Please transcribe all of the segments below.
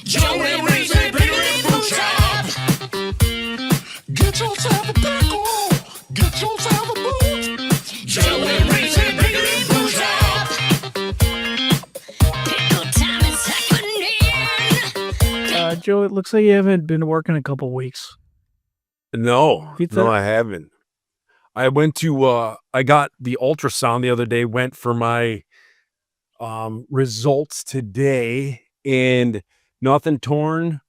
Joey Reason, Biggie Food Shop. Get yourself a pickle. Get yourself a boot. Joey Reason, Biggie Food Shop. Pickle time is happening. Joe, it looks like you haven't been working a couple weeks. No, Pizza? no, I haven't. I went to I got the ultrasound the other day, went for my results today, and nothing torn.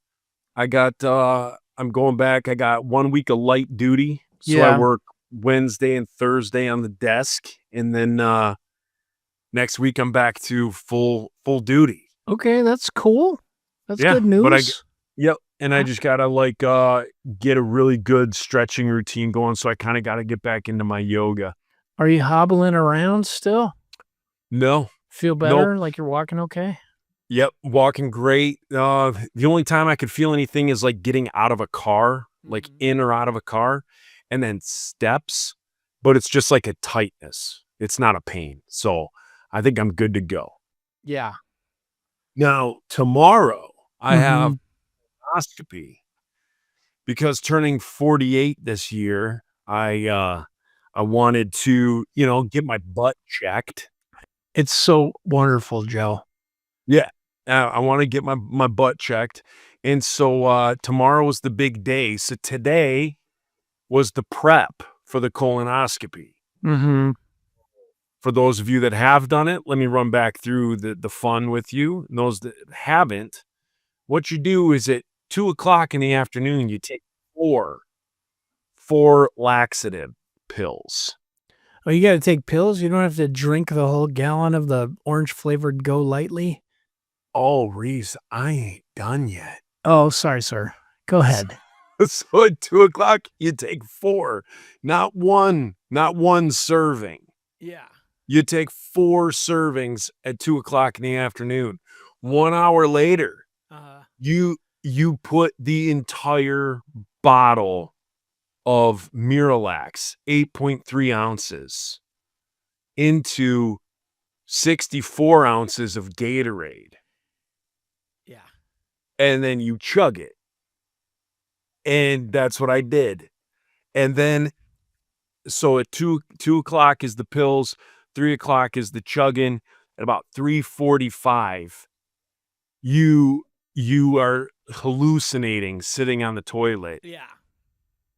I got I'm going back. I got 1 week of light duty. So Yeah. I work Wednesday and Thursday on the desk, and then next week I'm back to full duty. Okay, that's cool. That's Yeah, good news. but Yep. And I just gotta like get a really good stretching routine going. So I kind of gotta get back into my yoga. Are you hobbling around still? No. Feel better? Like you're walking okay? Yep. Walking great. The only time I could feel anything is like getting out of a car, like in or out of a car, and then steps, but it's just like a tightness. It's not a pain. So I think I'm good to go. Yeah. Now, tomorrow I have Mhm. colonoscopy because turning 48 this year, I wanted to, get my butt checked. It's so wonderful, Joe. Yeah. I want to get my butt checked. And so tomorrow was the big day. So today was the prep for the colonoscopy. Mm-hmm. For those of you that have done it, let me run back through the fun with you. And those that haven't, what you do is at 2:00 in the afternoon, you take four laxative pills. Oh, you got to take pills? You don't have to drink the whole gallon of the orange-flavored Go Lightly? Oh, Reese, I ain't done yet. Oh, sorry, sir. Go ahead. So at 2:00, you take four, not one serving. Yeah. You take 4 servings at 2:00 in the afternoon. 1 hour later, you put the entire bottle of Miralax, 8.3 ounces, into 64 ounces of Gatorade. Yeah. And then you chug it. And that's what I did. And then, so at 2:00 is the pills, 3:00 is the chugging. At about 3:45, you are hallucinating sitting on the toilet. Yeah.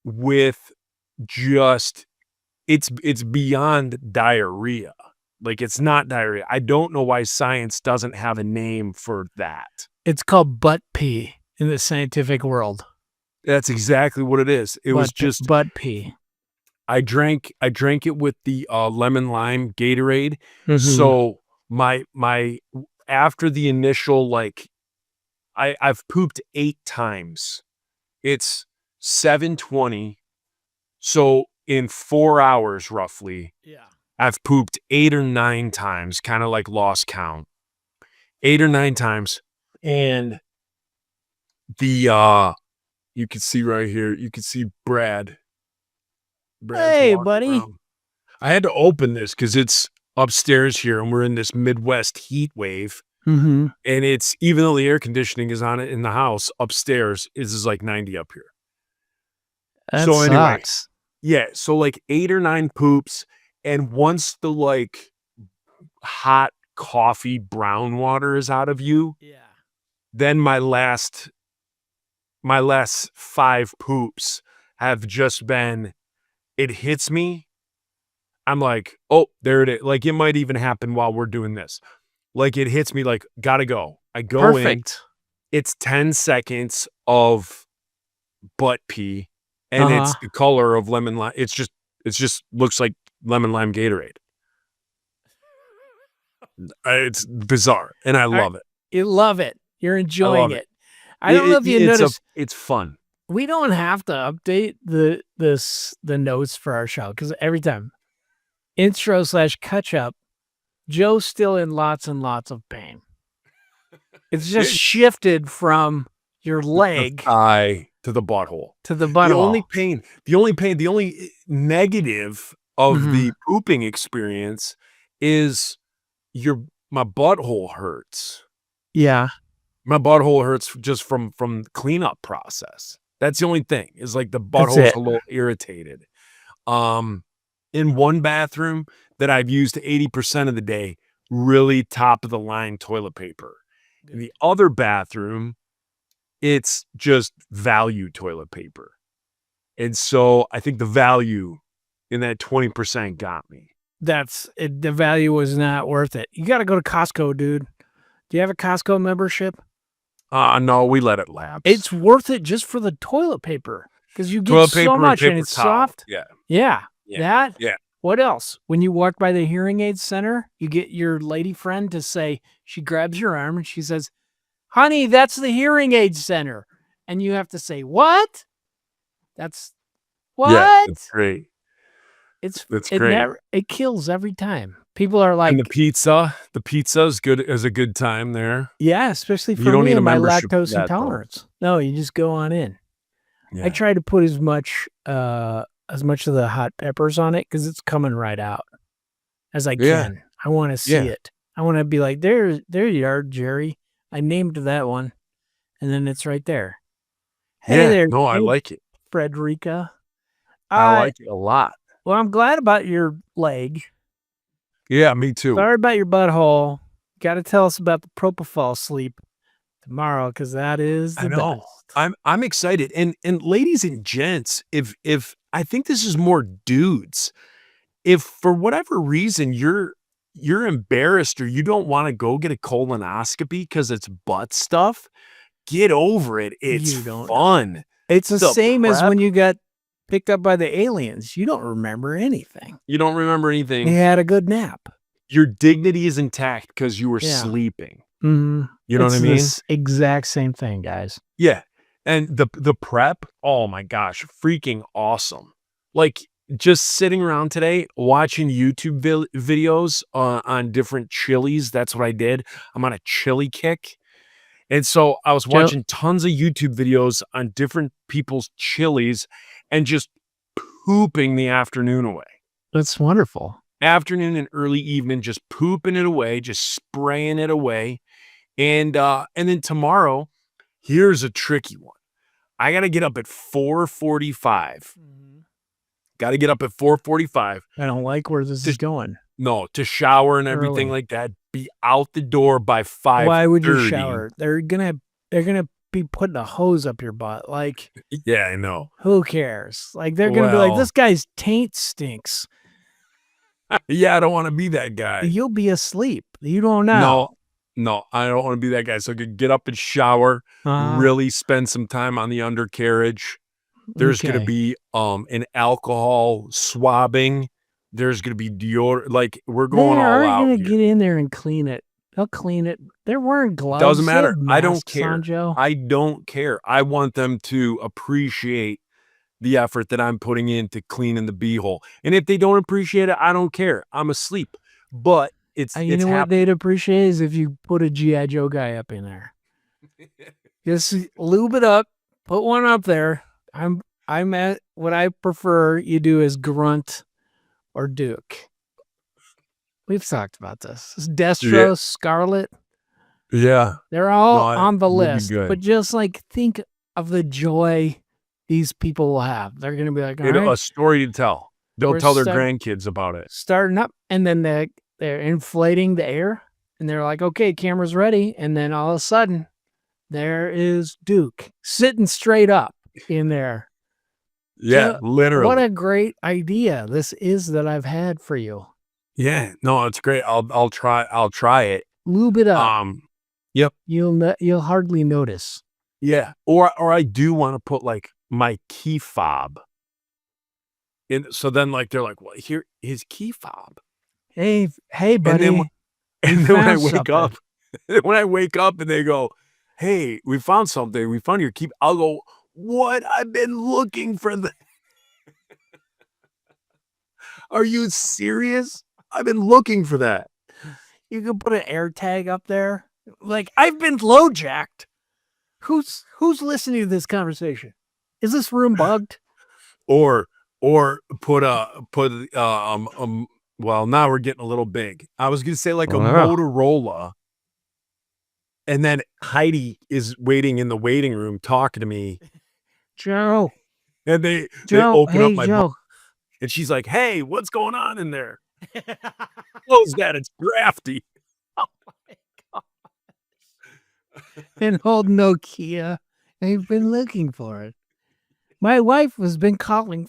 With just, it's beyond diarrhea. Like, it's not diarrhea. I don't know why science doesn't have a name for that. It's called butt pee in the scientific world. That's exactly what it is. It was just butt pee. I drank it with the lemon lime Gatorade. Mhm. So my after the initial, like, I've pooped 8 times. It's 7:20. So in 4 hours roughly, Yeah. I've pooped 8 or 9 times, kind of like lost count. 8 or 9 times. And the you can see right here, you can see Brad's Hey, walking buddy. around. I had to open this because it's upstairs here and we're in this Midwest heat wave. Mm-hmm. And it's, even though the air conditioning is on it in the house, upstairs is like 90 up here. That So anyway, sucks. Yeah, so like 8 or 9 poops, and once the like hot coffee brown water is out of you, Yeah. then my last 5 poops have just been, it hits me. I'm like, oh, there it is. Like, it might even happen while we're doing this. Like, it hits me like, gotta go. I go Perfect. in. It's 10 seconds of butt pee, and it's the color of lemon lime. It's just looks like lemon lime Gatorade. It's bizarre, and I love it. You love it. You're enjoying love it. it. I don't know if you noticed, It's fun. we don't have to update the notes for our show because every time intro/catch up, Joe's still in lots and lots of pain. It's just shifted from your leg Eye to the butthole. to the butthole. The only negative of the pooping experience is my butthole hurts. Yeah. My butthole hurts just from the cleanup process. That's the only thing, is like the That's butthole's it. a little irritated. In one bathroom that I've used 80% of the day, really top of the line toilet paper. In the other bathroom, it's just value toilet paper. And so I think the value in that 20% got me. That's it. The value was not worth it. You got to go to Costco, dude. Do you have a Costco membership? No, we let it lapse. It's worth it just for the toilet paper because you get toilet so paper and much and paper it's towel. soft. Yeah. Yeah. Yeah. That. Yeah. What else? When you walk by the hearing aid center, you get your lady friend to say, she grabs your arm and she says, honey, that's the hearing aid center. And you have to say, what? That's what? Yeah, it's great. It's great. It kills every time. People are like, And the pizza is good, is a good time there. yeah, especially You for don't me need a and my membership for lactose that, though. intolerance. No, you just go on in. Yeah. I try to put as much of the hot peppers on it because it's coming right out as I Yeah. can. I want to see Yeah. it. I want to be like, there you are, Jerry. I named that one, and then it's right there. Hey Yeah. there, No, I hey, like it. Frederica. I like it a lot. Well, I'm glad about your leg. Yeah, me too. Sorry about your butthole. Got to tell us about the propofol sleep tomorrow because that is the I know. best. I'm excited. And ladies and gents, if I think this is more dudes, if for whatever reason you're embarrassed or you don't want to go get a colonoscopy because it's butt stuff, get over it. It's You don't- fun. It's the The same as prep- when you got picked up by the aliens. You don't remember anything. You don't remember anything. You had a good nap. Your dignity is intact because you were Yeah. sleeping. Mm-hmm. You know what I mean? Exact same thing, guys. Yeah. And the prep, oh my gosh, freaking awesome. Like just sitting around today watching YouTube videos on different chilies. That's what I did. I'm on a chili kick. And so I was watching tons of YouTube videos on different people's chilies and just pooping the afternoon away. That's wonderful. Afternoon and early evening, just pooping it away, just spraying it away. And then tomorrow, here's a tricky one. I got to get up at 4:45. Got to get up at 4:45. I don't like where this is going. No, to shower and everything Early. like that. Be out the door by 5:30. Why would you shower? They're gonna be putting a hose up your butt. Like, Yeah, I know. who cares? Like, they're gonna be like, Well- this guy's taint stinks. Yeah, I don't want to be that guy. You'll be asleep. You don't know. No, I don't want to be that guy. So I could get up and shower, really spend some time on the undercarriage. There's going to Okay. be an alcohol swabbing. There's going to be deodorant. Like, we're going They all are out gonna here. get in there and clean it. They'll clean it. They're wearing gloves. Doesn't They matter. have I don't masks care. on, Joe. I don't care. I want them to appreciate the effort that I'm putting into cleaning the beehole. And if they don't appreciate it, I don't care. I'm asleep. But it's You it's know what happening. they'd appreciate is if you put a G.I. Joe guy up in there. Just lube it up, put one up there. I'm at what I prefer you do is Grunt or Duke. We've talked about this. It's Destro, Scarlet, Yeah. they're all No, on the would be list. good. But just like think of the joy these people will have. They're gonna be like, all It- right, a story to tell. They'll We're tell their start- grandkids about it. starting up, and then they're inflating the air, and they're like, okay, camera's ready, and then all of a sudden, there is Duke sitting straight up in there. Yeah, Joe, literally. What a great idea this is that I've had for you. Yeah, no, it's great. I'll try it. Lube it up. You'll hardly notice. Yeah. Or I do want to put like my key fob in, so then like they're like, well, here his key fob. Hey, buddy. And then when I found wake something. up, and they go, hey, we found something. We found your key. I'll go, what? I've been looking for the. Are you serious? I've been looking for that. You can put an air tag up there. Like, I've been low jacked. Who's listening to this conversation? Is this room bugged? Or put well, now we're getting a little big. I was gonna say like a Wow. Motorola, And then Heidi is waiting in the waiting room talking to me. Joe, And they Joe, open hey, up my book Joe. and she's like, "Hey, what's going on in there?" Close that. It's drafty. An old Nokia. I've been looking for it. My wife has been calling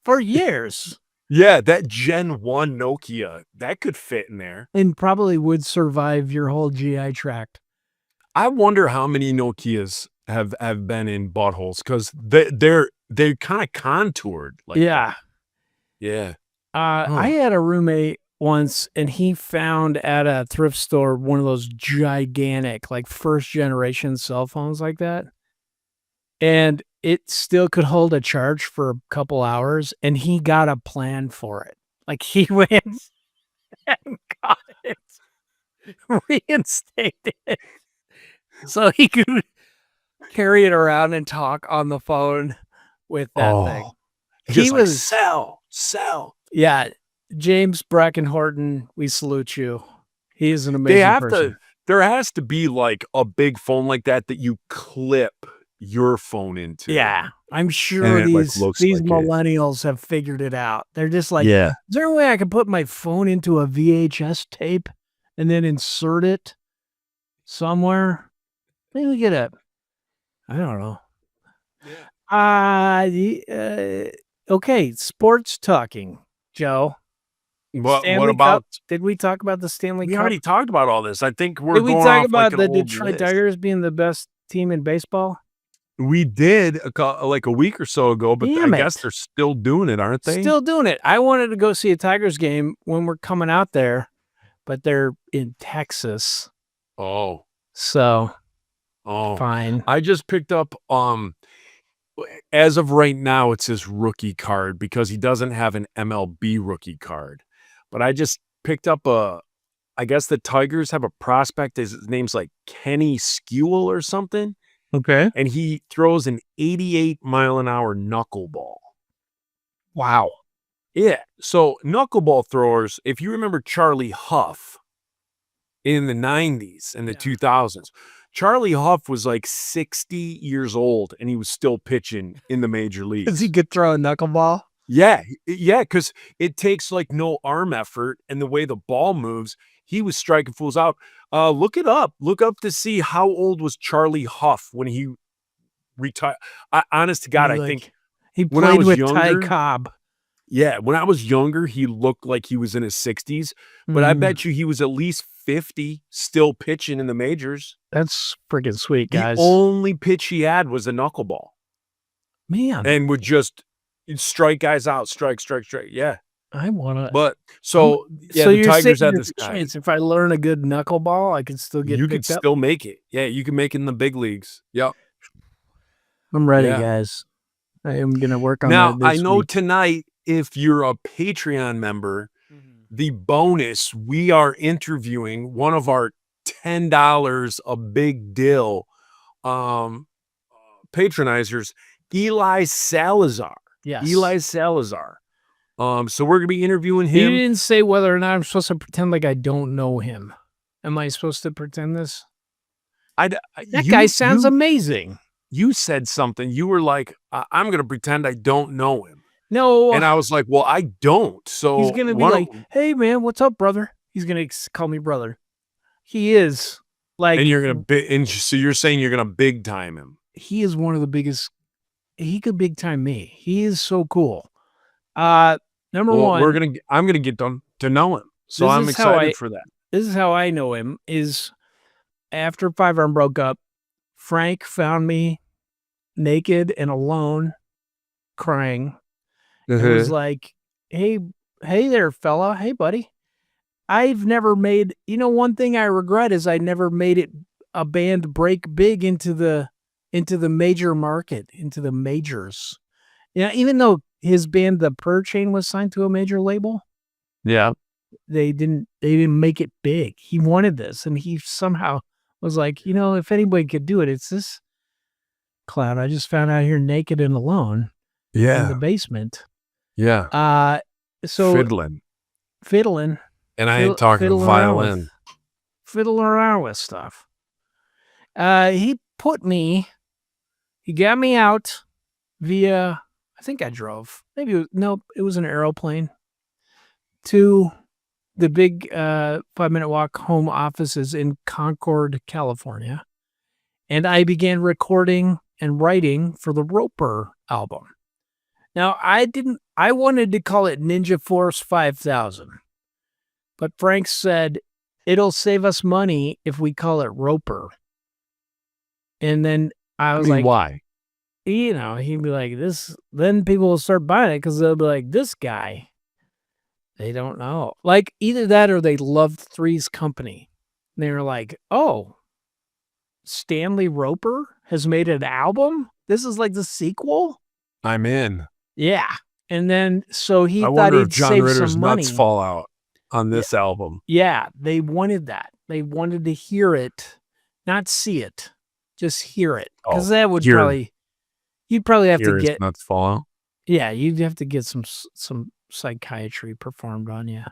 for years Yeah, that Gen 1 Nokia, that could fit in there. and probably would survive your whole GI tract. I wonder how many Nokias have been in buttholes because they're kind of contoured. Like Yeah. yeah. I had a roommate once and he found at a thrift store one of those gigantic, like first generation cell phones like that. And it still could hold a charge for a couple hours and he got a plan for it. Like he went and got it reinstated so he could carry it around and talk on the phone with that thing. He was sell. Yeah, James Bracken Horton, we salute you. He is an amazing person. There has to be like a big phone like that you clip your phone into. Yeah, I'm And sure it, like, these looks like it. millennials have figured it out. They're just like, Yeah. is there a way I can put my phone into a VHS tape and then insert it somewhere? Maybe we get a, I don't know. Okay, sports talking, Joe. What Stanley about Cup? Did we talk about the Stanley we Cup? already talked about all this. I think we're Did we going talk off about like the an old Detroit list. Tigers being the best team in baseball? We did like a week or so ago, but Damn I guess it. they're still doing it, aren't they? Still doing it. I wanted to go see a Tigers game when we're coming out there, but they're in Texas. Oh. So Oh. fine. I just picked up as of right now it's his rookie card because he doesn't have an MLB rookie card. But I just picked up I guess the Tigers have a prospect. His name's like Kenny Skewell or something. Okay. And he throws an 88-mile-an-hour knuckleball. Wow. Yeah. So knuckleball throwers, if you remember Charlie Huff in the 90s and the 2000s, Charlie Huff was like 60 years old and he was still pitching in the major leagues. Because he could throw a knuckleball? Yeah, because it takes like no arm effort, and the way the ball moves, he was striking fools out. Look it up. Look up to see how old was Charlie Huff when he retired. Honest to God, I think he when I played was with younger- Ty Cobb. yeah, when I was younger, he looked like he was in his 60s, but I Mm, bet you he was at least 50, still pitching in the majors. that's freaking sweet, guys. The only pitch he had was a knuckleball, Man, and would just strike guys out, strike. Yeah. I want to. But so yeah, so the you're Tigers saying had there's this a guy. chance if I learn a good knuckleball, I can still get You could picked up? still make it. Yeah, you can make it in the big leagues. Yep. I'm ready, Yeah. guys. I am going to work on Now that I this know week. tonight, if you're a Patreon member, the bonus, we are interviewing one of our $10 a big deal patronizers, Eli Salazar. Yes. Eli Salazar. So we're gonna be interviewing You him. didn't say whether or not I'm supposed to pretend like I don't know him. Am I supposed to pretend this? That guy sounds amazing. You said something. You were like, I'm going to pretend I don't know him. No, And I was like, well, I don't. So he's going to be why like, don't- hey, man, what's up, brother? He's going to call me brother. He is like, and you're going to, and so you're saying you're going to big time him. he is one of the biggest. He could big time me. He is so cool. Number Well, one, I'm going to get to know him. So This I'm is how excited for that. this is how I know him is after Five Arm broke up, Frank found me naked and alone crying and was like, hey there, fella. Hey, buddy. I've never made, one thing I regret is I never made it a band break big into the major market, into the majors. Even though his band, The Purr Chain, was signed to a major label, Yeah. they didn't make it big. He wanted this, and he somehow was like, if anybody could do it, it's this clown I just found out here naked and alone in the basement. Yeah. So Fiddling. fiddling And I ain't talking fiddling around violin. fiddling around with stuff. He got me out via, I think I drove. It was an aeroplane to the big 5-minute walk home offices in Concord, California. And I began recording and writing for the Roper album. Now, I wanted to call it Ninja Force 5000. But Frank said, it'll save us money if we call it Roper. And then I was like, why? he'd be like, this, then people will start buying it because they'll be like, this guy. They don't know. Like, either that or they loved Three's Company. And they were like, oh, Stanley Roper has made an album? This is like the sequel? I'm in. Yeah. And then, so he I thought wonder if he'd John save Ritter's some money. nuts fall out on this album. Yeah, they wanted that. They wanted to hear it, not see it, just hear it. Because that would hear- you'd probably have Hear to his get, nuts fall out. yeah, you'd have to get some psychiatry performed on you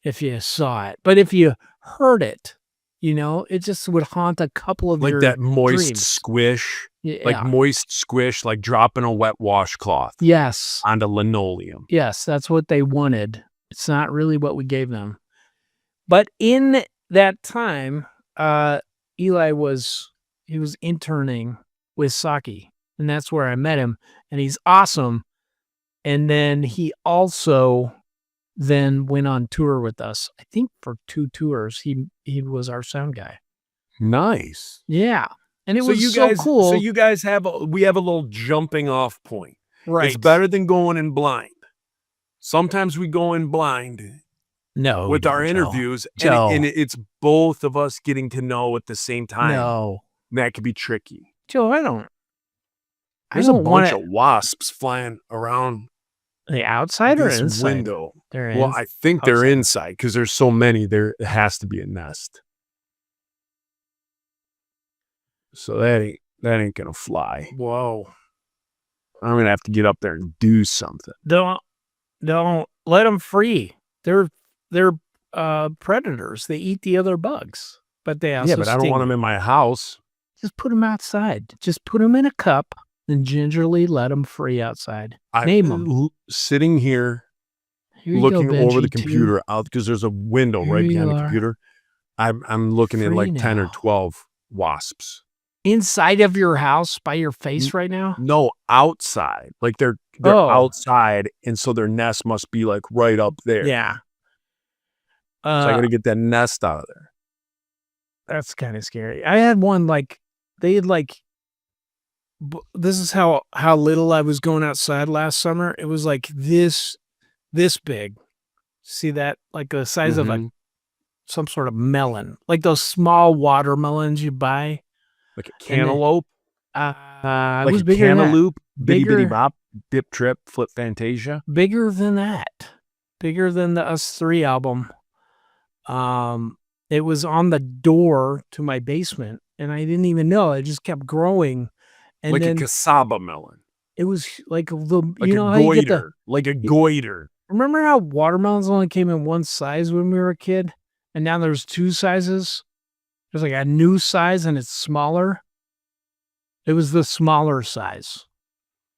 if you saw it. But if you heard it, it just would haunt a couple of Like your that moist dreams. squish. Yeah. Like moist squish, like dropping a wet washcloth Yes. onto linoleum. Yes, that's what they wanted. It's not really what we gave them. But in that time, Eli was interning with Saki, and that's where I met him, and he's awesome. And then he also then went on tour with us. I think for 2 tours, he was our sound guy. Nice. Yeah. And it was you so guys, cool. So you guys we have a little jumping off point. Right. It's better than going in blind. Sometimes we go in blind No. with we our don't, interviews, Joe. and it's both of us getting to know at the same time. No. That could be tricky. Joe, I don't. There's I a don't bunch want of wasps flying around the outside or this inside? window. They're Well, I think they're outside. inside because there's so many. There has to be a nest. So that ain't gonna fly. Whoa. I'm gonna have to get up there and do something. Don't let them free. They're predators. They eat the other bugs, but they also Yeah, but I don't sting want them in my house. Just put them outside. Just put them in a cup and gingerly let them free outside. Name 'em. Sitting here, Here you looking go, over the Benji, too. computer out because there's a window Here right you behind the are. computer. I'm looking at Free like 10 or now. 12 wasps. Inside of your house by your face right now? No, outside. Like they're Oh. outside, and so their nest must be like right up there. Yeah. So I gotta get that nest out of there. That's kind of scary. I had one they had this is how little I was going outside last summer. It was like this big. See that? Like the size of some sort of melon. Like those small watermelons you buy. Like a cantaloupe. It Like was a bigger than that. cantaloupe. Bitty bitty Bigger. bop. Dip trip. Flip Fantasia. Bigger than that. Bigger than the Us 3 album. It was on the door to my basement, and I didn't even know. It just kept growing. And Like then a cassava melon. it was like the Like you know a how you get goiter. Like a goiter. remember how watermelons only came in one size when we were a kid? And now there's 2 sizes? There's like a new size and it's smaller. It was the smaller size.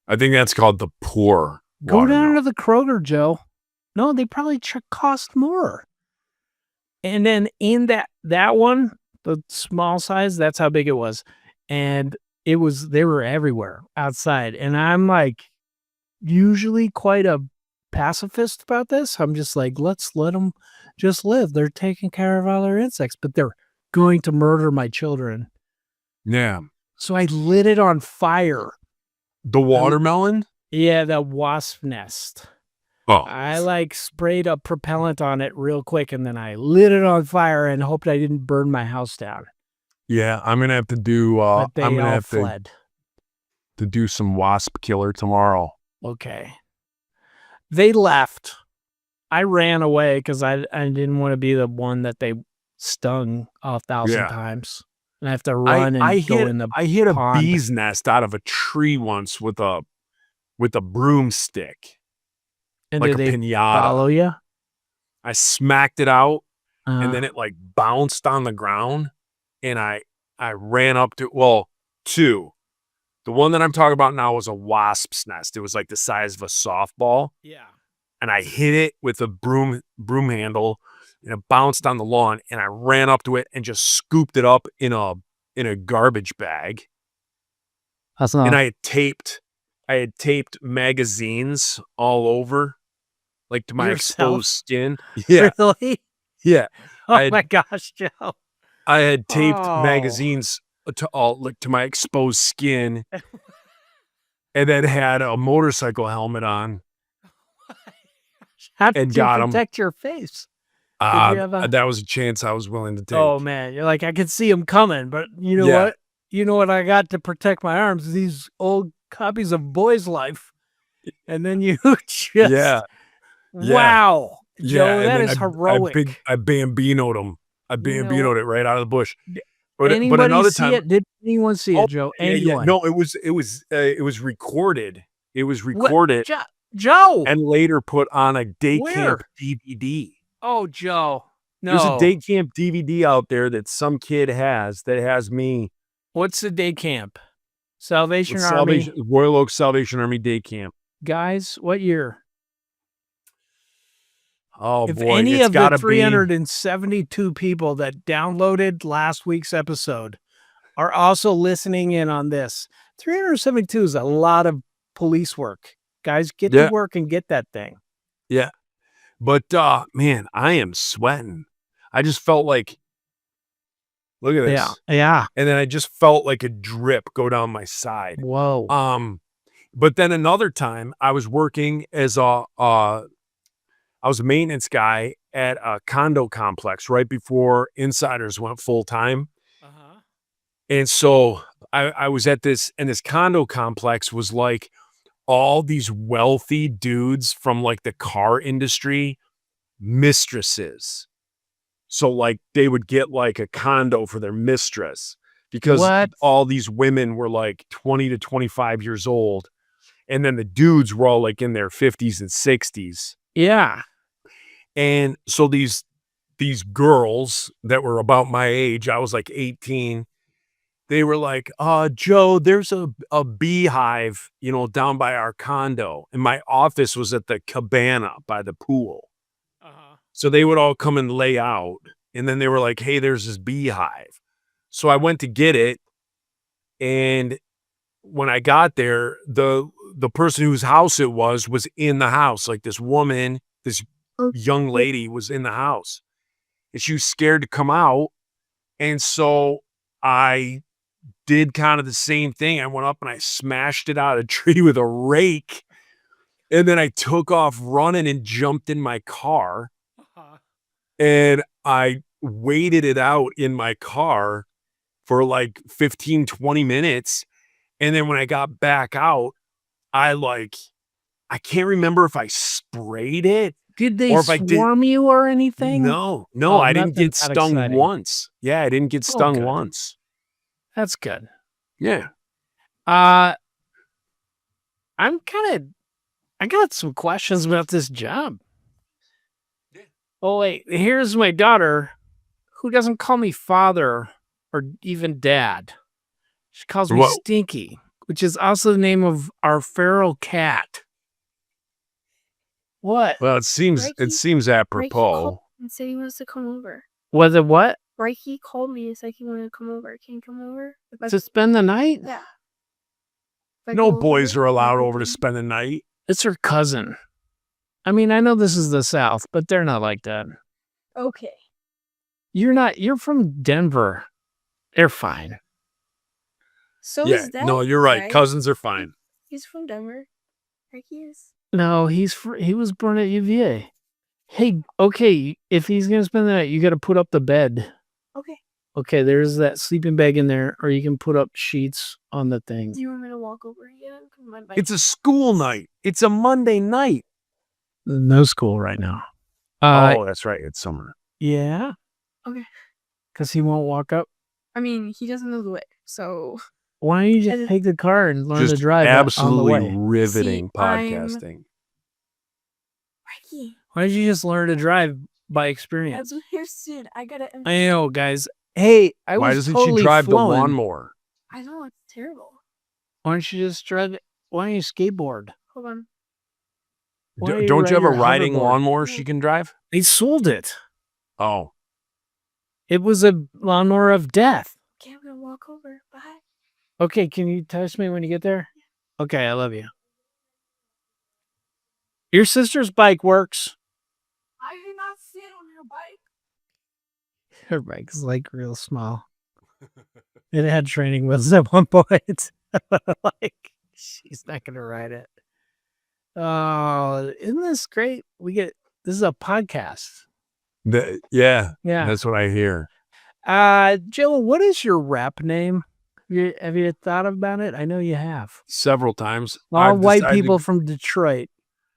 I think that's called the poor. Go down watermelon. to the Kroger, Joe. No, they probably cost more. And then in that one, the small size, that's how big it was. And they were everywhere outside. And I'm like usually quite a pacifist about this. I'm just like, let's let them just live. They're taking care of all their insects, but they're going to murder my children. Yeah. So I lit it on fire. The watermelon? Yeah, the wasp nest. Oh. I sprayed a propellant on it real quick and then I lit it on fire and hoped I didn't burn my house down. Yeah, I'm gonna have to do But they I'm gonna all have fled. to do some wasp killer tomorrow. Okay. They left. I ran away because I didn't want to be the one that they stung 1,000 Yeah. times. And I have to run and I go hit, in the I hit a pond. bee's nest out of a tree once with a broomstick. and Like did a they pinata. follow you? I smacked it out Uh, and then it like bounced on the ground and I I ran up to, well, two. The one that I'm talking about now was a wasp's nest. It was like the size of a softball. Yeah. And I hit it with a broom handle, and it bounced on the lawn, and I ran up to it and just scooped it up in a garbage bag. That's And not. I had taped magazines all over, like to my Yourself? exposed skin. Yeah, Really? yeah. Oh I had- my gosh, Joe. I had taped Oh. magazines to my exposed skin, and then had a motorcycle helmet on. How And did got you 'em. protect your face? you have a- That was a chance I was willing to take. Oh man, you're like I could see him coming, but you know Yeah. what? You know what I got to protect my arms? These old copies of Boy's Life, and then you just Yeah. wow, Joe, and that then is heroic. I Bambino'd him. I You know- Bambino'd it right out of the bush. D- But Anybody another see time, it? Did anyone see Oh, it, Joe? yeah, Anyone? no, it was recorded. It was recorded Joe. and later put on a day Where? camp DVD. Oh, Joe. No. There's a day camp DVD out there that some kid has that has me. What's the day camp? Salvation with Army. Royal Oak Salvation Army Day Camp. Guys, what year? Oh If boy, any it's of gotta the 372 people that downloaded last week's episode are also listening in on this, 372 is a lot of police work. Guys, get Yeah. to work and get that thing. But man, I am sweating. I just felt like, look at this. Yeah. And then I just felt like a drip go down my side. Whoa. But then another time I was working as I was a maintenance guy at a condo complex right before Insiders went full time. Uh-huh. And so I was at this, and this condo complex was like all these wealthy dudes from like the car industry, mistresses. So like they would get like a condo for their mistress because What? all these women were like 20 to 25 years old. And then the dudes were all like in their 50s and 60s. Yeah. And so these girls that were about my age, I was like 18, they were like, Joe, there's a beehive, down by our condo. And my office was at the cabana by the pool. Uh-huh. So they would all come and lay out. And then they were like, hey, there's this beehive. So I went to get it. And when I got there, the person whose house it was in the house. Like this woman, this young lady was in the house. And she was scared to come out. And so I did kind of the same thing. I went up and I smashed it out of a tree with a rake. And then I took off running and jumped in my car. Uh-huh. And I waited it out in my car for like 15, 20 minutes. And then when I got back out, I can't remember if I sprayed it. Did they Or if I did- swarm you or anything? No, Oh, I didn't nothing get that stung exciting. once. Yeah, I didn't get stung good. once. That's good. Yeah. I got some questions about this job. Yeah. Oh, wait, here's my daughter who doesn't call me father or even dad. She calls me Whoa. Stinky, which is also the name of our feral cat. What? Well, it seems Reiki apropos. called and said he wants to come over. Was it what? Reiki called me and said he wanted to come over. Can you come over? If I- To spend the night? yeah. If I No go over boys there, are you allowed can over to come. spend the night. It's her cousin. I mean, I know this is the South, but they're not like that. Okay. You're from Denver. They're fine. So Yeah, is that. no, you're right. guy. Cousins are fine. He's from Denver. Reiki is. No, he was born at UVA. Hey, okay, if he's gonna spend the night, you got to put up the bed. Okay. Okay, there's that sleeping bag in there, or you can put up sheets on the thing. Do you want me to walk over again? 'Cause my bike- It's a school night. It's a Monday night. No school right now. Oh, that's right. It's summer. Yeah. Okay. Because he won't walk up. I mean, he doesn't know the way. So. Why don't you I just just- take the car and learn Just to drive on the absolutely way? riveting See, I'm- podcasting. Reiki. Why don't you just learn to drive by experience? That's what you're saying. I gotta. I know, guys. Hey, I Why was doesn't totally she drive the flowing. lawnmower? I know it's terrible. Why don't you just drive it? Why don't you skateboard? Hold on. Why don't you Don't you ride have a your riding hoverboard? lawnmower she can drive? They sold it. Oh, It was a lawnmower of death. Okay, I'm gonna walk over. Bye. Okay, can you text me when you get there? Okay, I love you. Your sister's bike works. I did not sit on your bike. Her bike's like real small. It had training wheels at one point. Like, she's not gonna ride it. Oh, isn't this great? This is a podcast. yeah, Yeah. that's what I hear. Jill, what is your rap name? Have you thought about it? I know you have. Several times. All I've white decided- people from Detroit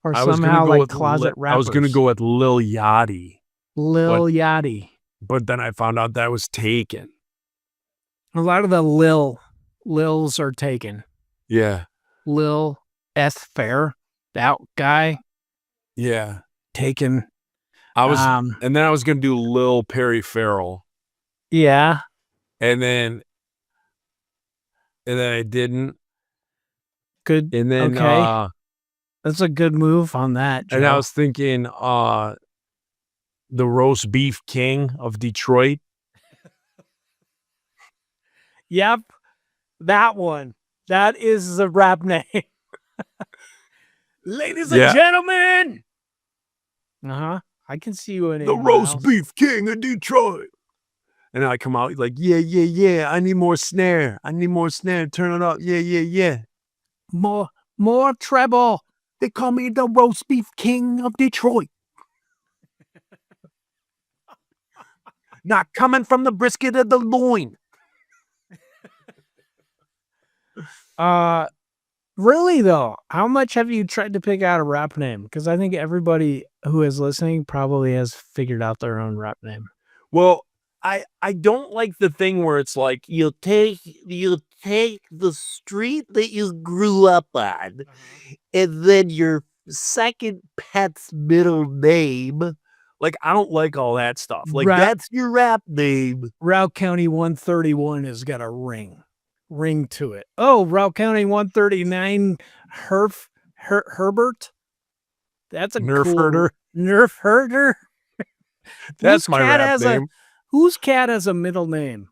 are I was gonna somehow go like with closet rappers. I was going to go with Lil Yachty, Lil Yachty. but then I found out that was taken. A lot of the Lils are taken. Yeah. Lil S. Fair, that guy, Yeah. taken. I was, and then I was going to do Lil Perry Farrell, Yeah. and then I didn't. Good. And then, Okay. That's a good move on that, Joe. and I was thinking, the Roast Beef King of Detroit. Yep. That one. That is the rap name. Ladies and Yeah. gentlemen. Uh-huh. I can see you in The it. Roast Beef King of Detroit. And I come out like, yeah. I need more snare. Turn it up. Yeah. More treble. They call me the Roast Beef King of Detroit. Not coming from the brisket of the loin. Really though, how much have you tried to pick out a rap name? Because I think everybody who is listening probably has figured out their own rap name. Well, I don't like the thing where it's like you'll take the street that you grew up on, and then your second pet's middle name. Like, I don't like all that stuff. Like, that's your rap name. Route County 131 has got a ring to it. Oh, Route County 139 Herbert. That's a Nerf cool herder. Nerf herder. That's Whose my cat rap has name. Whose cat has a middle name?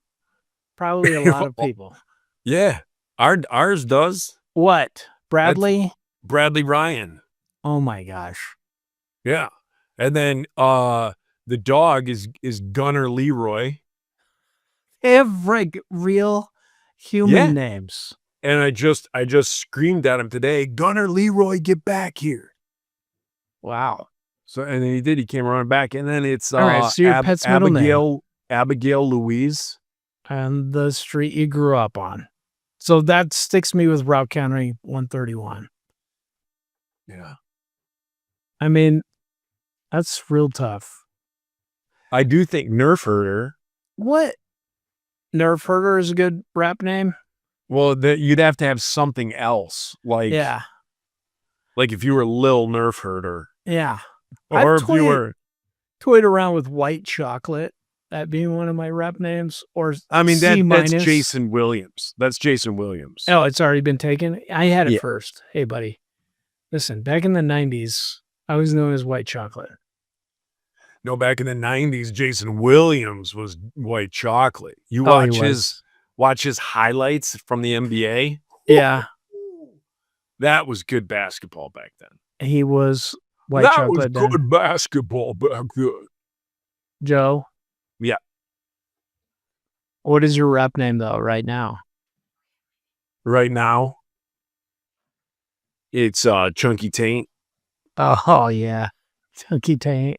Probably a lot of people. Yeah, ours does. What? Bradley? Bradley Ryan. Oh my gosh. Yeah, and then the dog is Gunner Leroy. Every real human Yeah. names. And I just screamed at him today, Gunner Leroy, get back here. Wow. So and then he did. He came running back, and then it's All right, so your pet's middle name. Abigail Louise. And the street you grew up on. So that sticks me with Route County 131. Yeah, I mean, that's real tough. I do think Nerf herder. What? Nerf herder is a good rap name. Well, you'd have to have something else, like Yeah. like if you were Lil Nerf herder, Yeah. or I've if you were. Toyed around with white chocolate, that being one of my rap names, or I mean, C that's minus. Jason Williams. That's Jason Williams. Oh, it's already been taken. I had it Yeah. first. Hey, buddy. Listen, back in the 90s, I was known as white chocolate. No, back in the 90s, Jason Williams was white chocolate. You Oh, he watch his highlights from the NBA. Yeah. That was good basketball back then. He was white that chocolate. was good basketball back then. Joe. Yeah. What is your rap name though, right now? Right now, it's Chunky Taint. Oh yeah. Chunky Taint.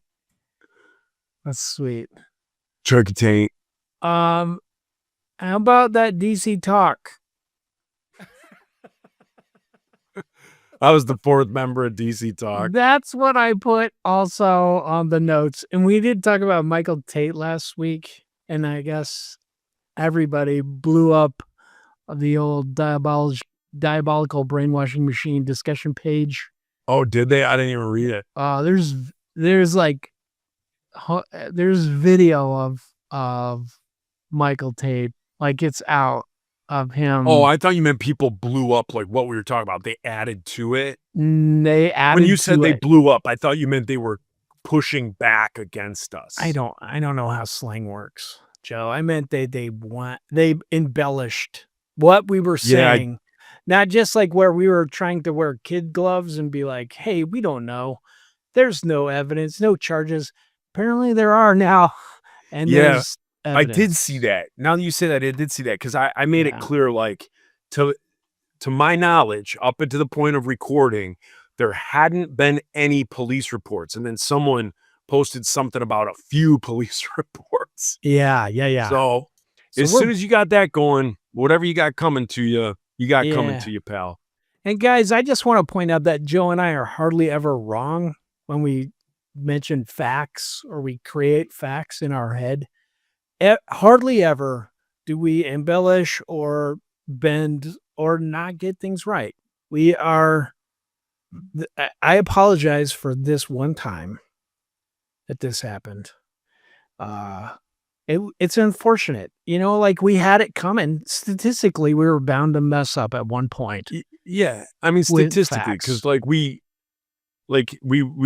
That's sweet. Chunky Taint. How about that DC Talk? I was the fourth member of DC Talk. That's what I put also on the notes. And we did talk about Michael Tate last week. And I guess everybody blew up the old diabolical brainwashing machine discussion page. Oh, did they? I didn't even read it. There's video of Michael Tate. Like it's out of him. Oh, I thought you meant people blew up like what we were talking about. They added to it. They added When you said to they it. blew up, I thought you meant they were pushing back against us. I don't know how slang works, Joe. I meant they embellished what we were Yeah, saying. Not just like where we were trying to wear kid gloves and be like, hey, we don't know. There's no evidence, no charges. Apparently there are now. And Yeah, there's I did evidence. see that. Now that you say that, I did see that because I made Yeah. it clear, like to my knowledge, up until the point of recording, there hadn't been any police reports, and then someone posted something about a few police reports. Yeah. So as we're- soon as you got that going, whatever you got coming to you, you got coming Yeah. to you, pal. And guys, I just want to point out that Joe and I are hardly ever wrong when we mention facts or we create facts in our head. Hardly ever do we embellish or bend or not get things right. We are. I apologize for this one time that this happened. It's unfortunate, like we had it coming. Statistically, we were bound to mess up at one point. Yeah, I mean With statistically, facts. because we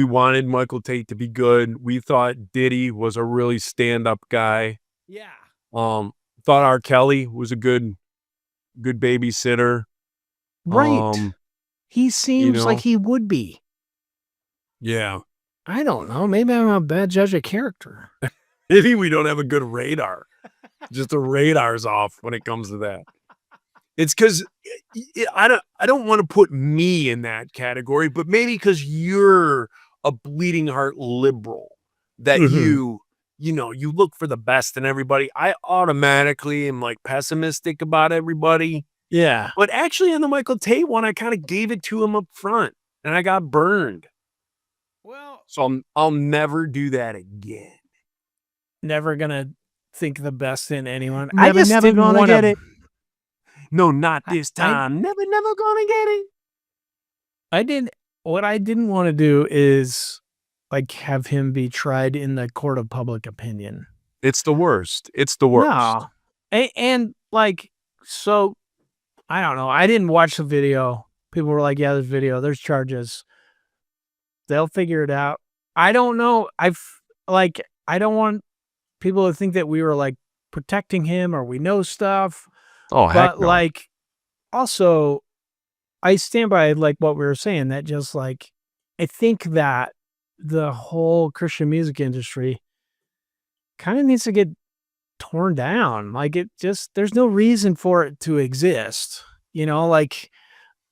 wanted Michael Tate to be good. We thought Diddy was a really stand-up guy. Yeah. Thought R. Kelly was a good babysitter. Right. He seems like know. he would be. Yeah. I don't know. Maybe I'm a bad judge of character. Maybe we don't have a good radar. Just the radar's off when it comes to that. It's because I don't want to put me in that category, but maybe because you're a bleeding heart liberal that Mhm. you look for the best in everybody. I automatically am like pessimistic about everybody. Yeah. But actually on the Michael Tate one, I kind of gave it to him up front and I got burned. Well, So I'll never do that again. never gonna think the best in anyone. Never, I just never didn't gonna want get to. it. No, not I- this time. Never gonna get it. What I didn't want to do is like have him be tried in the court of public opinion. It's the worst. It's the worst. No. And like, so I don't know. I didn't watch the video. People were like, yeah, there's video, there's charges. They'll figure it out. I don't know. I don't want people to think that we were like protecting him or we know stuff. Oh, But like, also, I stand by like what we were saying, that just like, I think that the whole Christian music industry kind of needs to get torn down. Like there's no reason for it to exist, like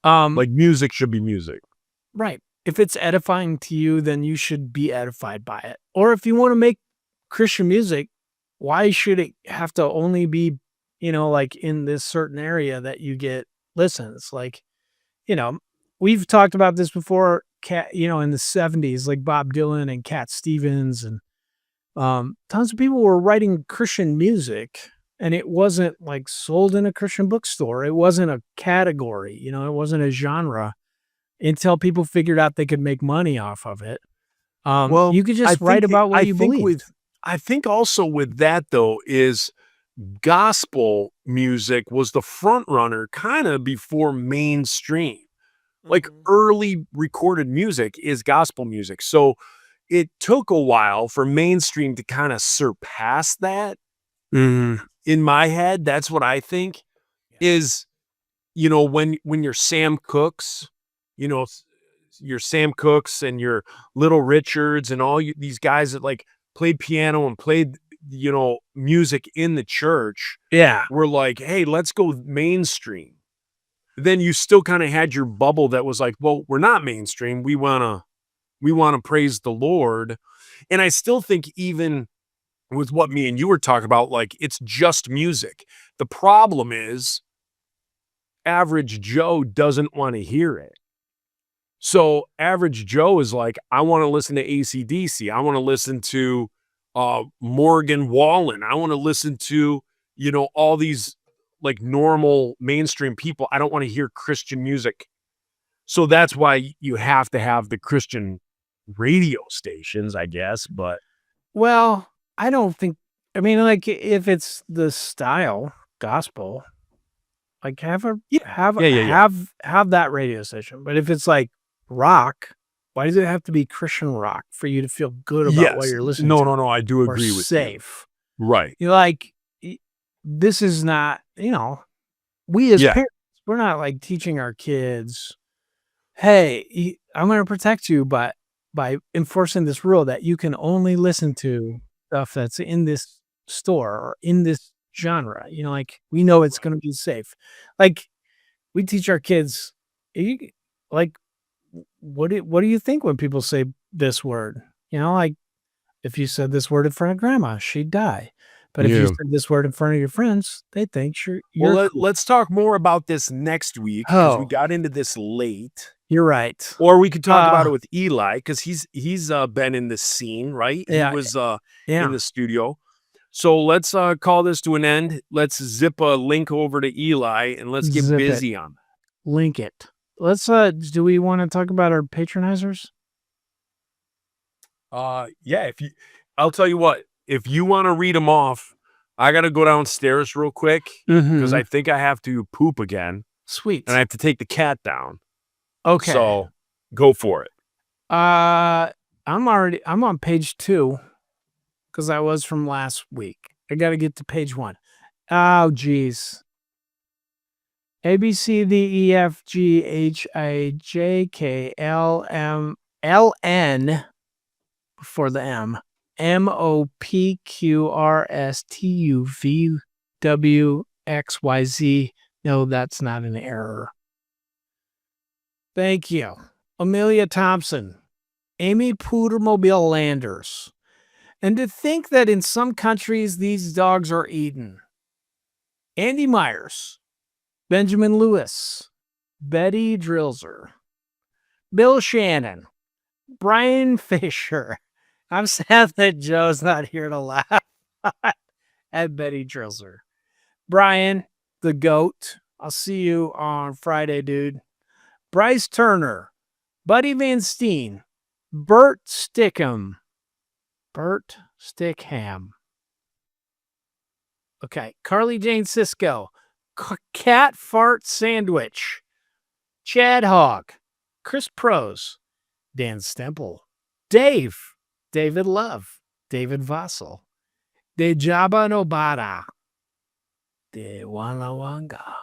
music should be music. right. If it's edifying to you, then you should be edified by it. Or if you want to make Christian music, why should it have to only be, like in this certain area that you get listens? Like, we've talked about this before, in the 70s, like Bob Dylan and Cat Stevens and tons of people were writing Christian music, and it wasn't like sold in a Christian bookstore. It wasn't a category, it wasn't a genre until people figured out they could make money off of it. You could just write about what you believe. I think also with that though is gospel music was the front runner kind of before mainstream. Like early recorded music is gospel music. So it took a while for mainstream to kind of surpass that. In my head, that's what I think is, when you're Sam Cooks, your Sam Cooks and your Little Richards and all these guys that like played piano and played, music in the church. Yeah. Were like, hey, let's go mainstream. Then you still kind of had your bubble that was like, well, we're not mainstream. We want to praise the Lord. And I still think even with what me and you were talking about, like it's just music. The problem is average Joe doesn't want to hear it. So average Joe is like, I want to listen to AC/DC. I want to listen to Morgan Wallen. I want to listen to, all these like normal mainstream people. I don't want to hear Christian music. So that's why you have to have the Christian radio stations, I guess. But Well, I don't think I mean, like if it's the style gospel, like have Yeah. have that radio station. But if it's like rock, why does it have to be Christian rock for you to feel good about what Yes. you're listening to No. I do or agree with you. safe? Right. You're like, this is not, we as Yeah. parents, we're not like teaching our kids, hey, I'm going to protect you, but by enforcing this rule that you can only listen to stuff that's in this store or in this genre, like we know it's going to be safe. Like we teach our kids, like, what do you think when people say this word? Like if you said this word in front of grandma, she'd die. But if you Yeah. said this word in front of your friends, they think you're Well, cool. let's talk more about this next week because we Oh. got into this late. You're right. Or we could talk about Uh, it with Eli because he's been in the scene, right? Yeah, He was yeah. in the studio. So let's call this to an end. Let's zip a link over to Eli and let's get Zip it. busy on that. Link it. Let's do we want to talk about our patronizers? Yeah, I'll tell you what, if you want to read them off, I got to go downstairs real quick because I think I have to poop again Sweet. and I have to take the cat down. Okay. So go for it. I'm on page 2 because I was from last week. I got to get to page 1. Oh, geez. A, B, C, D, E, F, G, H, I, J, K, L, M, L, N before the M, M, O, P, Q, R, S, T, U, V, W, X, Y, Z. No, that's not an error. Thank you. Amelia Thompson, Amy Pootermobile Landers. And to think that in some countries these dogs are eaten. Andy Myers, Benjamin Lewis, Betty Drilser, Bill Shannon, Brian Fisher. I'm sad that Joe's not here to laugh at Betty Drilser. Brian, the GOAT. I'll see you on Friday, dude. Bryce Turner, Buddy Van Steen, Bert Stickham. Okay. Carly Jane Cisco, Cat Fart Sandwich, Chad Hogg, Chris Prose, Dan Stemple, David Love, David Vossel, De Jabba Nobata, De Walla Wanga,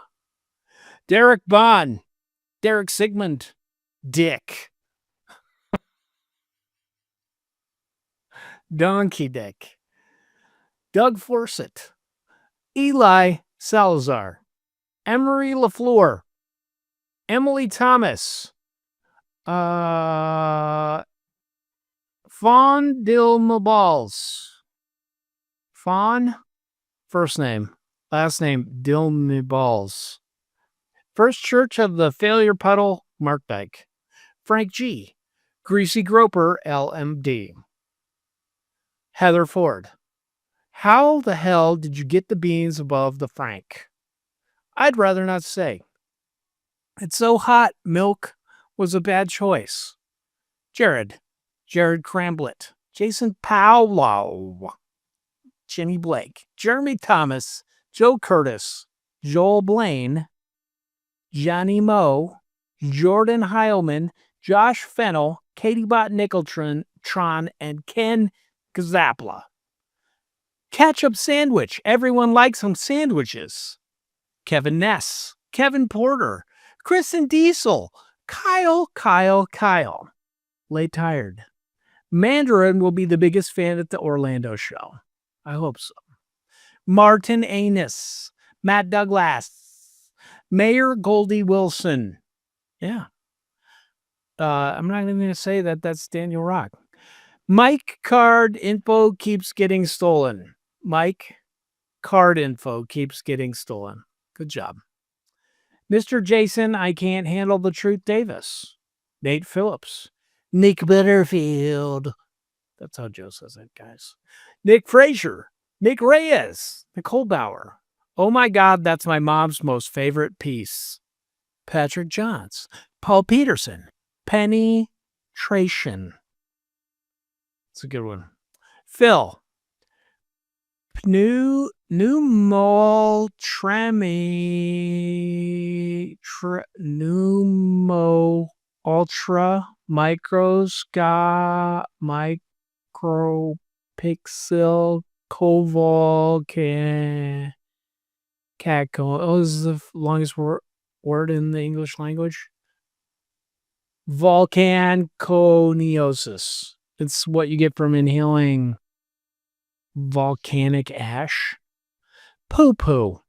Derek Bond, Derek Sigmund, Dick, Donkey Dick, Doug Forsett, Eli Salazar, Emery LaFleur, Emily Thomas, Fawn Dilmabals. Fawn, first name, last name Dilmabals. First Church of the Failure Puddle, Mark Dyke. Frank G. Greasy Groper, LMD. Heather Ford. How the hell did you get the beans above the Frank? I'd rather not say. It's so hot, milk was a bad choice. Jared Cramblett, Jason Powell, Jenny Blake, Jeremy Thomas, Joe Curtis, Joel Blaine, Johnny Moe, Jordan Heilman, Josh Fennel, Katie Bott Nickeltron, and Ken Gazapla. Ketchup sandwich. Everyone likes some sandwiches. Kevin Ness, Kevin Porter, Kristen Diesel, Kyle. Lay tired. Mandarin will be the biggest fan at the Orlando show. I hope so. Martin Anus, Matt Douglas, Mayor Goldie Wilson. Yeah. I'm not even going to say that that's Daniel Rock. Mike card info keeps getting stolen. Mike card info keeps getting stolen. Good job. Mr. Jason, I can't handle the truth Davis. Nate Phillips. Nick Butterfield. That's how Joe says it, guys. Nick Frazier. Nick Reyes. Nicole Bauer. Oh my God, that's my mom's most favorite piece. Patrick Johns. Paul Peterson. Penetration. It's a good one. Phil. pneumo ultra micropixel coval catco. Oh, this is the longest word in the English language. Volcanconiosis. It's what you get from inhaling volcanic ash. Poo-poo.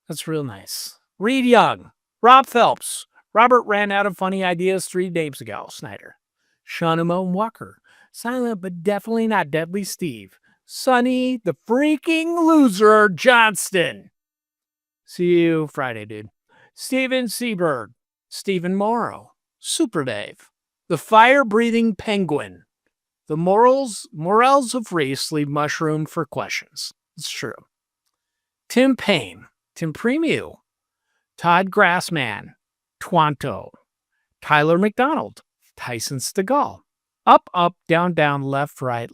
That's real nice. Reed Young. Rob Phelps. Robert ran out of funny ideas 3 days ago. Snyder. Shaunamo Walker. Silent but definitely not deadly Steve. Sonny the freaking loser Johnston. See you Friday, dude. Steven Seberg. Stephen Morrow. Super Dave. The fire-breathing penguin. The morals of race leave mushroom for questions. It's true. Tim Payne. Tim Premiu. Todd Grassman. Twanto. Tyler McDonald. Tyson Stegall. Up, up, down, down, left, right,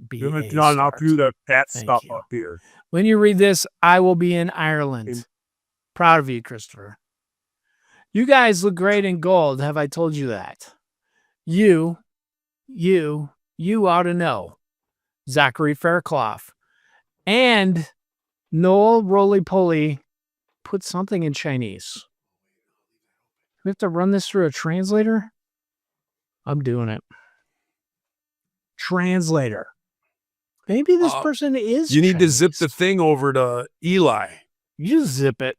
B. Not enough you that fat Thank stuff you. up here. When you read this, I will be in Ireland. In- Proud of you, Christopher. You guys look great in gold. Have I told you that? You ought to know. Zachary Fairclough. And Noel Roly-Poly put something in Chinese. We have to run this through a translator? I'm doing it. Translator. Maybe this person is You need to zip the Chinese. thing over to Eli. You just zip it.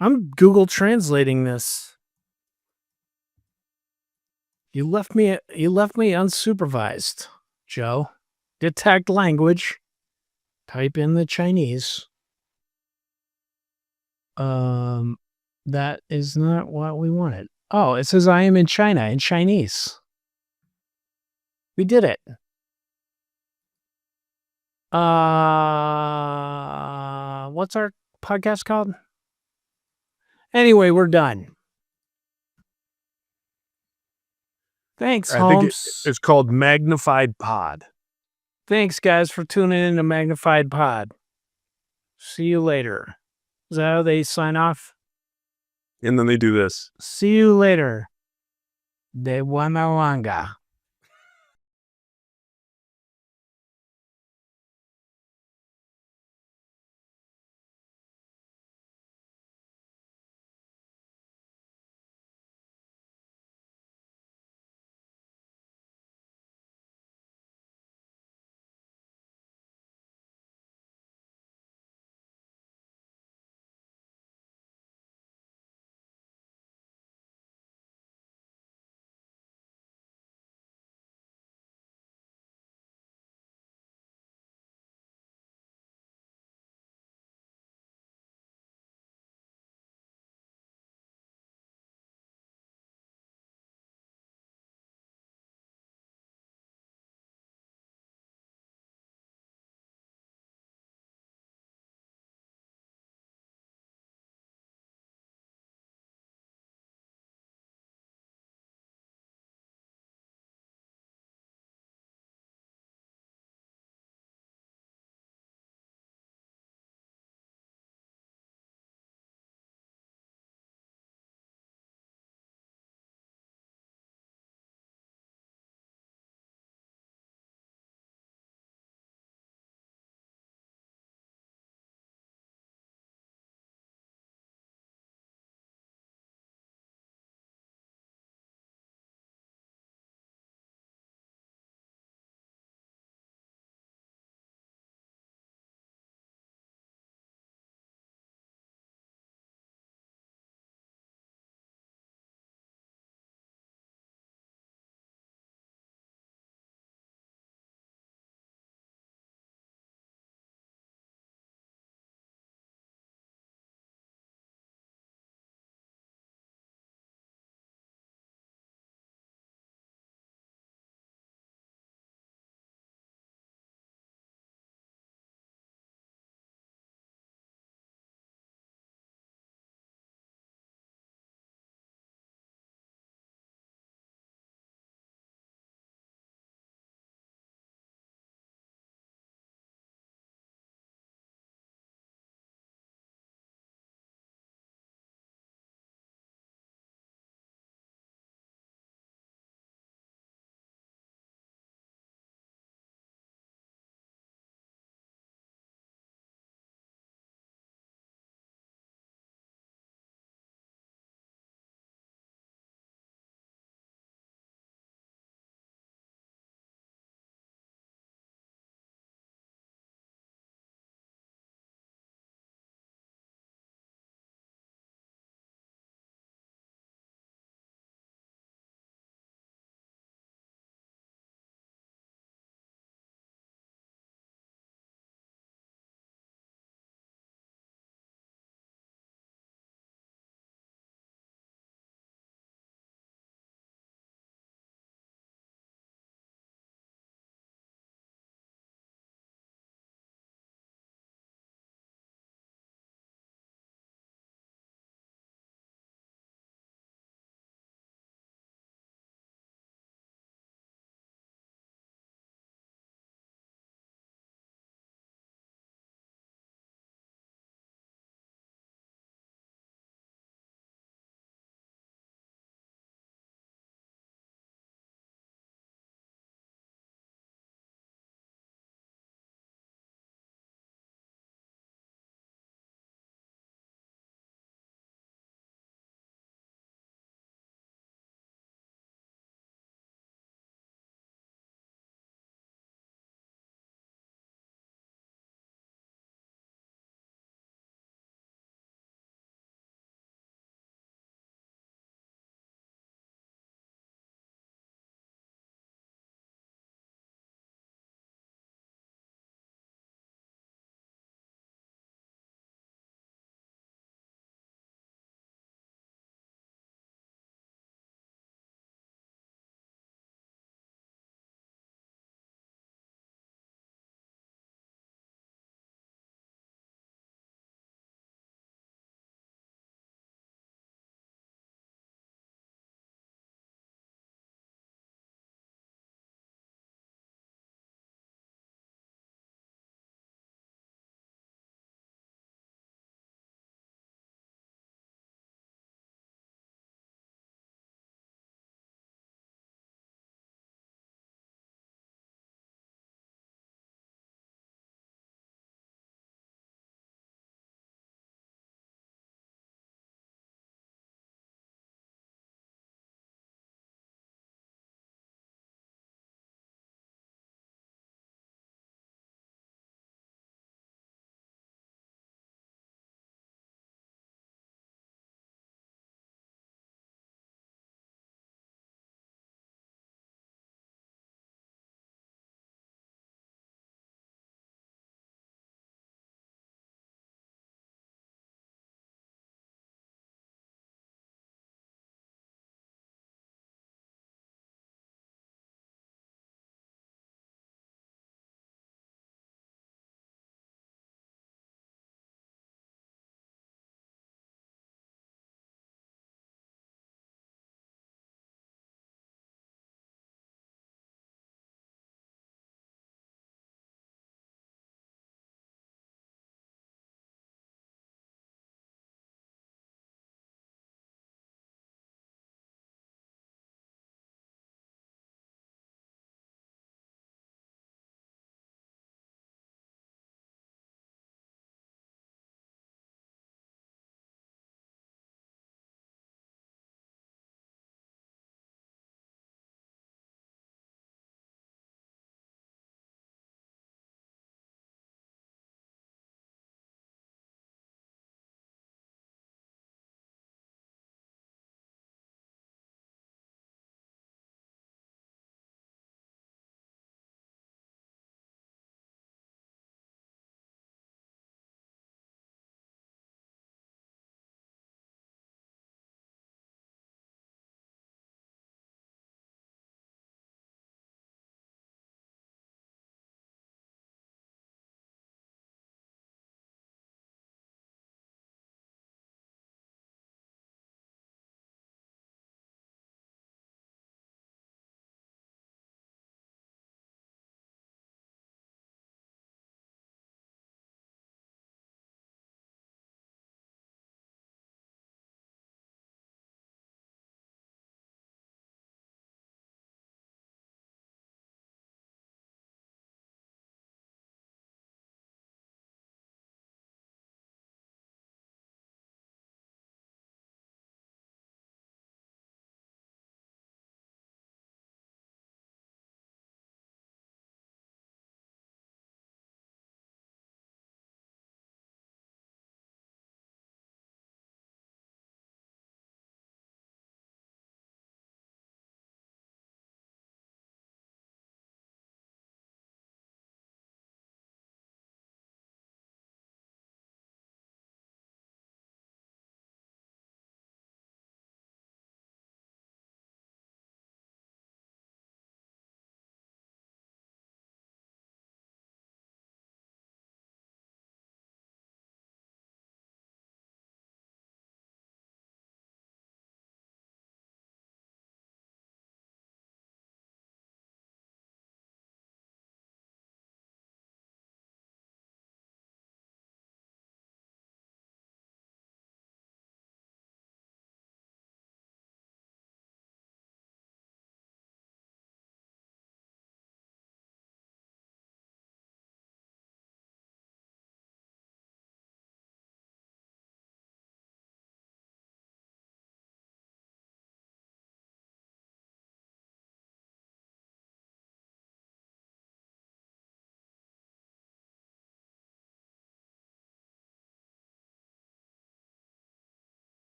I'm Google translating this. You left me unsupervised, Joe. Detect language. Type in the Chinese. That is not what we wanted. Oh, it says I am in China in Chinese. We did it. What's our podcast called? Anyway, we're done. Thanks, I think Holmes. it's called Magnified Pod. Thanks, guys, for tuning in to Magnified Pod. See you later. Is that how they sign off? And then they do this. See you later. De Wanawanga.